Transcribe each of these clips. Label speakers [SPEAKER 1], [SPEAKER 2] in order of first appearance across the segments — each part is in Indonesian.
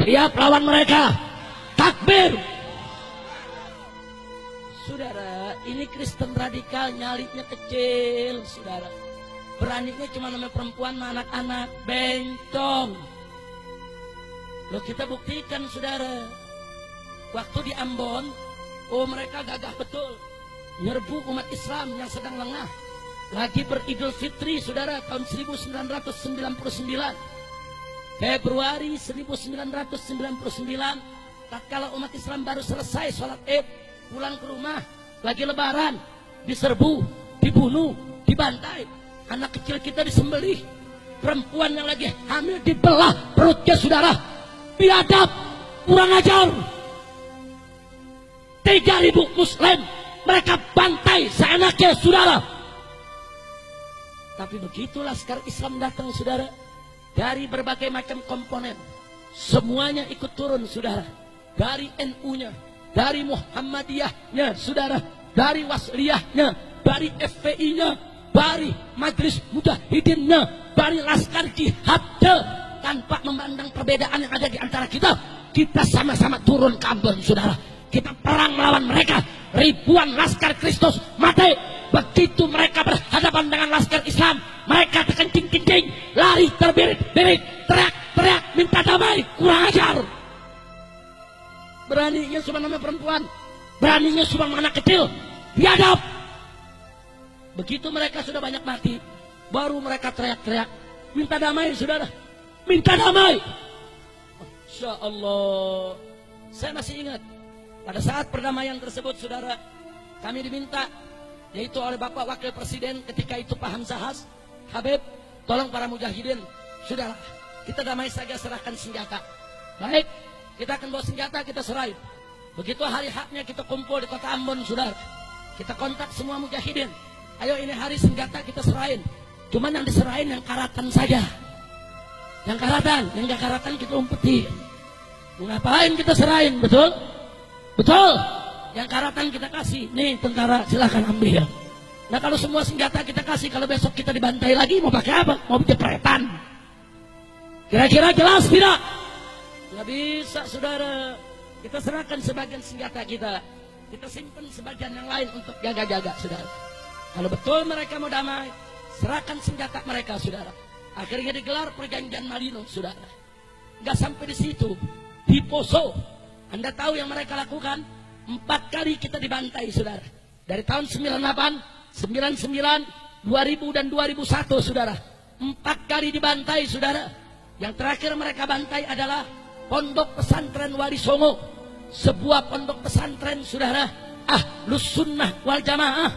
[SPEAKER 1] Siap lawan mereka. Takbir. Saudara, ini Kristen radikal, nyalinya kecil, saudara. Beraninya cuma nama perempuan, anak-anak, bencong. Loh, kita buktikan, saudara. Waktu di Ambon, oh mereka gagah betul. Nyerbu umat Islam yang sedang lengah. Lagi beridul fitri, saudara, tahun 1999. Februari 1999, tatkala umat Islam baru selesai sholat Id, pulang ke rumah, lagi lebaran, diserbu, dibunuh, dibantai. Anak kecil kita disembelih, perempuan yang lagi hamil dibelah perutnya, saudara. Biadab, kurang ajar. 3.000 Muslim mereka bantai seenaknya, saudara. Tapi begitu laskar Islam datang, saudara, dari berbagai macam komponen, semuanya ikut turun, saudara. Dari NU-nya, dari Muhammadiyahnya, saudara, dari Wasliyahnya, dari FPI-nya, dari Majelis Mujahidinnya, dari Laskar Jihadnya. Tanpa memandang perbedaan yang ada di antara kita, kita sama-sama turun ke Ambon, saudara. Kita perang melawan mereka. Ribuan Laskar Kristus mati. Begitu mereka berhadapan dengan Laskar Islam, mereka terkencing-kencing, lari terbirit-birit, teriak-teriak, minta damai. Kurang ajar. Beraninya cuma nama perempuan, beraninya cuma anak kecil. Biadab. Begitu mereka sudah banyak mati, baru mereka teriak-teriak, minta damai, saudara. Minta damai. Masya Allah. Saya masih ingat pada saat perdamaian tersebut, saudara, kami diminta, yaitu oleh Bapak Wakil Presiden ketika itu Pak Hamzah Has, Habib, tolong para mujahidin, sudahlah, kita damai saja, serahkan senjata. Baik, kita akan bawa senjata, kita serahin. Begitu hari haknya kita kumpul di kota Ambon, saudara. Kita kontak semua mujahidin. Ayo ini hari senjata kita serahin. Cuman yang diserahin yang karatan saja. Yang karatan, yang gak karatan kita umpetin. Ngapain kita serahin, betul? Betul. Yang karatan kita kasih. Nih tentara, silahkan ambil. Nah kalau semua senjata kita kasih, kalau besok kita dibantai lagi, mau pakai apa? Mau jepretan. Kira-kira jelas tidak? Nggak bisa, saudara. Kita serahkan sebagian senjata kita. Kita simpan sebagian yang lain untuk jaga-jaga, saudara. Kalau betul mereka mau damai, serahkan senjata mereka, saudara. Akhirnya digelar perjanjian Malino, saudara. Nggak sampai di situ. Di Poso, Anda tahu yang mereka lakukan? 4 kali kita dibantai, saudara. Dari tahun 98, 99, 2000 dan 2001, saudara. 4 kali dibantai, saudara. Yang terakhir mereka bantai adalah Pondok Pesantren Wali Songo. Sebuah pondok pesantren, saudara, Ahlus Sunnah wal Jamaah,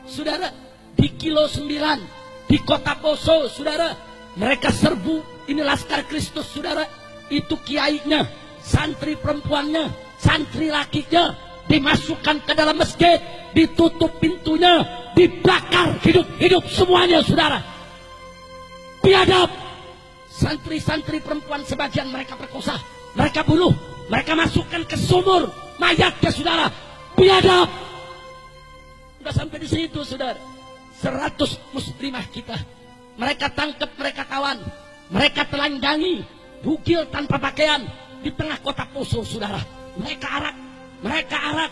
[SPEAKER 1] saudara, di Kilo 9, di Kota Poso, saudara. Mereka serbu. Ini Laskar Kristus, saudara. Itu kiainya, santri perempuannya, santri lakinya dimasukkan ke dalam masjid, ditutup pintunya, dibakar hidup-hidup semuanya, saudara. Biadab. Santri-santri perempuan sebagian mereka perkosa, mereka bunuh, mereka masukkan ke sumur mayatnya, saudara. Biadab. Sudah sampai di situ, saudara. 100 muslimah kita mereka tangkap, mereka tawan, mereka telanjangi, bugil tanpa pakaian di tengah kota Poso, saudara. Mereka arak,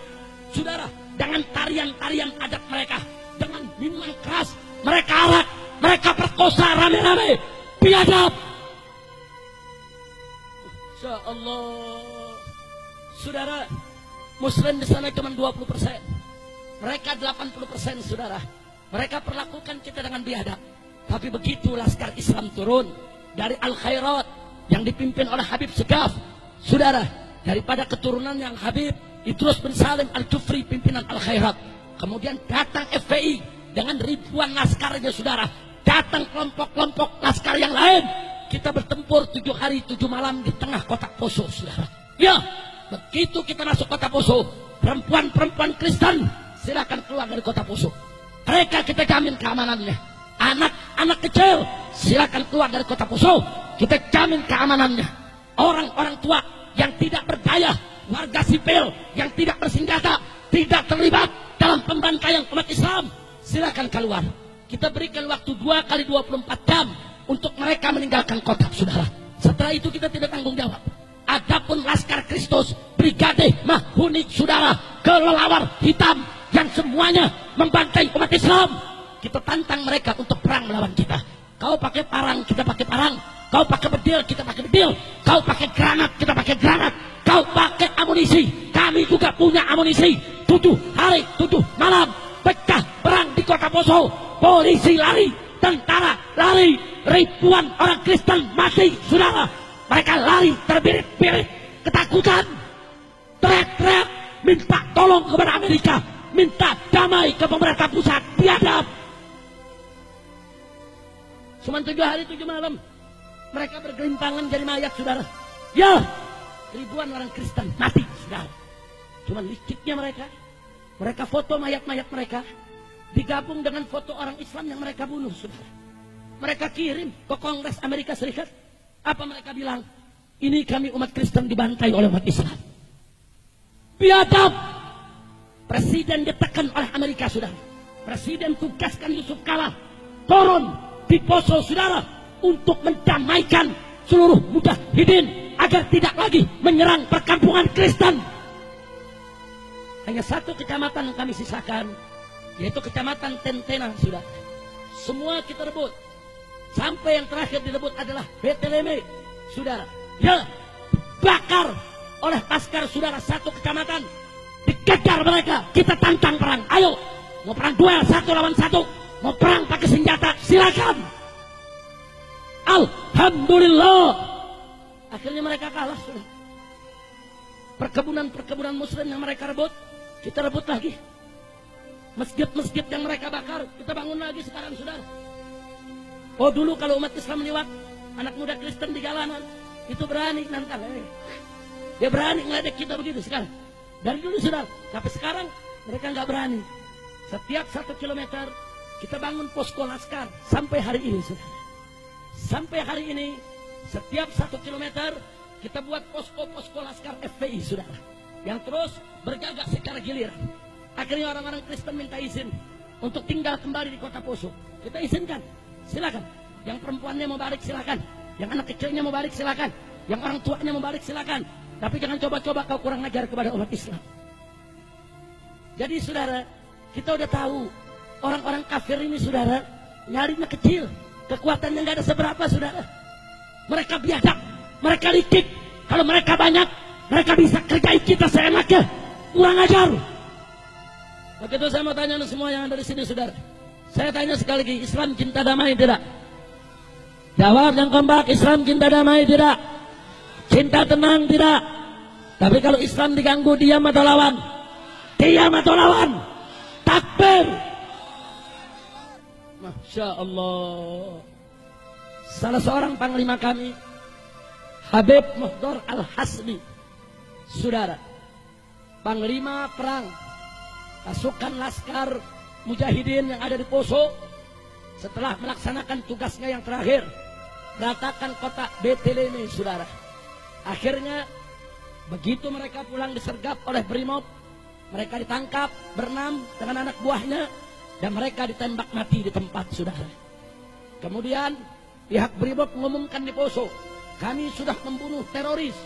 [SPEAKER 1] saudara, dengan tarian-tarian adat mereka, dengan minuman keras, mereka arak, mereka perkosa rame-rame. Biadab. Insya Allah, saudara, Muslim di sana cuma 20%, mereka 80%, saudara. Mereka perlakukan kita dengan biadab. Tapi begitu Laskar Islam turun dari Al-Khairat yang dipimpin oleh Habib Segaf, saudara, daripada keturunan yang Habib Idrus bin Salim Al-Jufri, pimpinan Al-Khairat. Kemudian datang FPI dengan ribuan laskarnya, saudara. Datang kelompok-kelompok laskar yang lain. Kita bertempur 7 hari 7 malam di tengah kota Poso, saudara. Ya, begitu kita masuk kota Poso, perempuan-perempuan Kristen silakan keluar dari kota Poso. Mereka kita jamin keamanannya. Anak-anak kecil silakan keluar dari kota Poso. Kita jamin keamanannya. Orang-orang tua yang tidak berdaya, warga sipil yang tidak bersenjata, tidak terlibat dalam pembantaian umat Islam, silakan keluar. Kita berikan waktu 2 kali 24 jam untuk mereka meninggalkan kota, saudara. Setelah itu kita tidak tanggung jawab. Brigade Mahuni saudara, kelelawar hitam yang semuanya membantai umat Islam. Kita tantang mereka untuk perang melawan kita. Kau pakai parang, kita pakai parang. Kau pakai bedil, kita pakai bedil. Kau pakai granat, kita pakai granat. Kau pakai amunisi, kami juga punya amunisi. 7 hari 7 malam pecah perang di kota Poso. Polisi lari, tentara lari, ribuan orang Kristen mati saudara. Mereka lari terbirit-birit ketakutan, teriak-teriak minta tolong kepada Amerika, minta damai ke pemerintah pusat. Biadab. Cuma 7 hari 7 malam mereka bergelimpangan jadi mayat saudara. Ya, ribuan orang Kristen mati saudara. Cuma liciknya mereka foto mayat-mayat mereka digabung dengan foto orang Islam yang mereka bunuh saudara. Mereka kirim ke Kongres Amerika Serikat. Apa mereka bilang? Ini kami umat Kristen dibantai oleh umat Islam. Biadab. Presiden ditekan oleh Amerika saudara. Presiden tugaskan Yusuf Kala turun di Poso saudara untuk mendamaikan seluruh mujahidin agar tidak lagi menyerang perkampungan Kristen. Hanya 1 kecamatan yang kami sisakan, yaitu kecamatan Tentena saudara. Semua kita rebut. Sampai yang terakhir direbut adalah Beteleme saudara. Ya, bakar oleh Laskar saudara 1 kecamatan. Dikejar mereka, kita tantang perang. Ayo, mau perang duel 1 lawan 1, mau perang pakai senjata, silakan. Alhamdulillah, akhirnya mereka kalah saudara. Perkebunan muslim yang mereka rebut, kita rebut lagi. Masjid-masjid yang mereka bakar, kita bangun lagi sekarang saudara. Oh dulu kalau umat Islam lewat, anak muda Kristen di jalanan, itu berani nantang. Dia berani ngeledek kita begitu sekarang. Dari dulu saudara, tapi sekarang mereka nggak berani. Setiap 1 kilometer kita bangun posko Laskar sampai hari ini saudara. Sampai hari ini setiap 1 kilometer kita buat posko-posko Laskar FPI saudara, yang terus berjaga secara giliran. Akhirnya orang-orang Kristen minta izin untuk tinggal kembali di kota Poso. Kita izinkan, silakan. Yang perempuannya mau balik silakan, yang anak kecilnya mau balik silakan, yang orang tuanya mau balik silakan. Tapi jangan coba-coba kau kurang ajar kepada umat Islam. Jadi saudara, kita udah tahu orang-orang kafir ini saudara, nyarinya kecil, kekuatannya nggak ada seberapa saudara. Mereka biadab, mereka licik. Kalau mereka banyak, mereka bisa kerjain kita seenaknya. Kurang ajar. Begitu saya mau tanya semua yang ada di sini saudara. Saya tanya sekali lagi, Islam cinta damai tidak? Jawab yang kompak, Islam cinta damai tidak? Cinta tenang tidak? Tapi kalau Islam diganggu, diam atau lawan? Diam atau lawan? Takbir. Masya Allah. Salah seorang panglima kami, Habib Muhdar Al-Hasni, saudara, panglima perang pasukan Laskar Mujahidin yang ada di Poso, setelah melaksanakan tugasnya yang terakhir, meratakan kota Beteleme saudara. Akhirnya begitu mereka pulang disergap oleh Brimob, mereka ditangkap berenam dengan anak buahnya dan mereka ditembak mati di tempat saudara. Kemudian pihak Brimob mengumumkan di Poso, kami sudah membunuh teroris.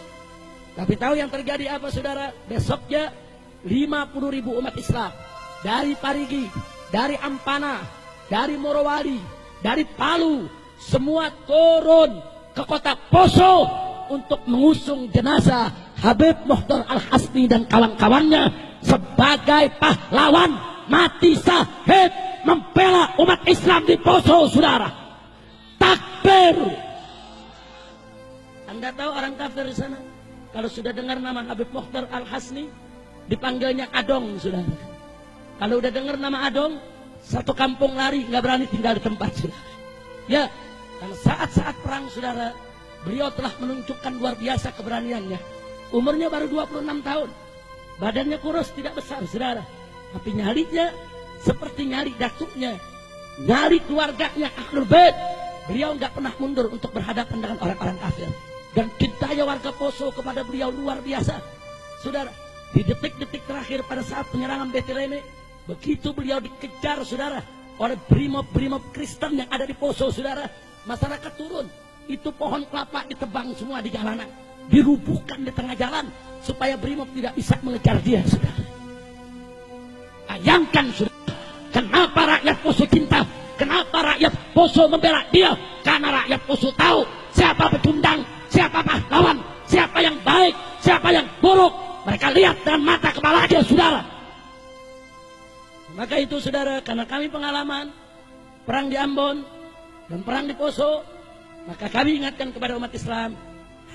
[SPEAKER 1] Tapi tahu yang terjadi apa saudara? Besoknya 50.000 umat Islam dari Parigi, dari Ampana, dari Morowali, dari Palu, semua turun ke kota Poso untuk mengusung jenazah Habib Muhdar Al-Hasni dan kawan-kawannya sebagai pahlawan mati syahid membela umat Islam di Poso saudara. Takbir. Anda tahu orang kafir di sana kalau sudah dengar nama Habib Muhdar Al-Hasni dipanggilnya Adong saudara. Kalau udah dengar nama Adong, satu kampung lari, nggak berani tinggal di tempat saudara. Ya, karena saat-saat perang saudara, beliau telah menunjukkan luar biasa keberaniannya. Umurnya baru 26 tahun, badannya kurus tidak besar saudara, tapi nyalinya seperti nyali datuknya, nyali keluarganya Ahlul Bait. Beliau nggak pernah mundur untuk berhadapan dengan orang-orang kafir. Dan cintanya warga Poso kepada beliau luar biasa saudara. Di detik-detik terakhir pada saat penyerangan Beteleme, begitu beliau dikejar saudara oleh brimob-brimob Kristen yang ada di Poso saudara, masyarakat turun, itu pohon kelapa ditebang semua di jalanan. dirubuhkan di tengah jalan supaya Brimob tidak bisa mengejar dia, saudara. Bayangkan, saudara, kenapa rakyat Poso cinta, kenapa rakyat Poso membela dia? Karena rakyat Poso tahu siapa pecundang, siapa pahlawan, siapa yang baik, siapa yang buruk. Mereka lihat dengan mata kepala dia, saudara. Maka itu, saudara, karena kami pengalaman perang di Ambon dan perang di Poso, maka kami ingatkan kepada umat Islam,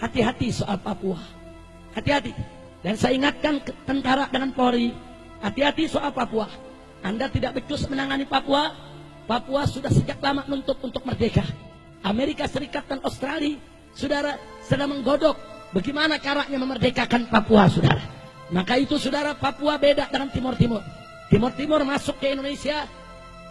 [SPEAKER 1] hati-hati soal Papua. Hati-hati. Dan saya ingatkan ke tentara dengan Polri, hati-hati soal Papua. Anda tidak becus menangani Papua. Papua sudah sejak lama nuntut untuk merdeka. Amerika Serikat dan Australia, saudara, sedang menggodok bagaimana caranya memerdekakan Papua, saudara. Maka itu, saudara, Papua beda dengan Timur Timur. Timur Timur masuk ke Indonesia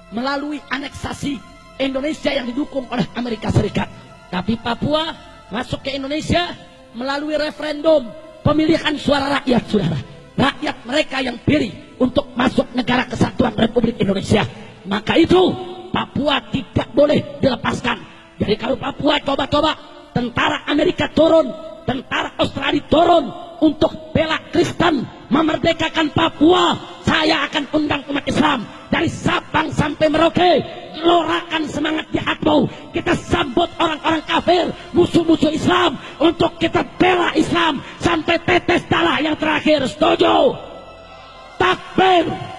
[SPEAKER 1] melalui aneksasi Indonesia yang didukung oleh Amerika Serikat. Tapi Papua masuk ke Indonesia melalui referendum pemilihan suara rakyat, saudara. Rakyat mereka yang pilih untuk masuk negara kesatuan Republik Indonesia. Maka itu Papua tidak boleh dilepaskan. Jadi kalau Papua coba-coba tentara Amerika turun, tentara Australia turun untuk bela Kristen memerdekakan Papua, saya akan undang umat Islam dari Sabang sampai Merauke. Gelorakan semangat jihadmu. Kita sambut orang-orang kafir, musuh-musuh Islam, untuk kita bela Islam sampai tetes darah yang terakhir. Setuju? Takbir!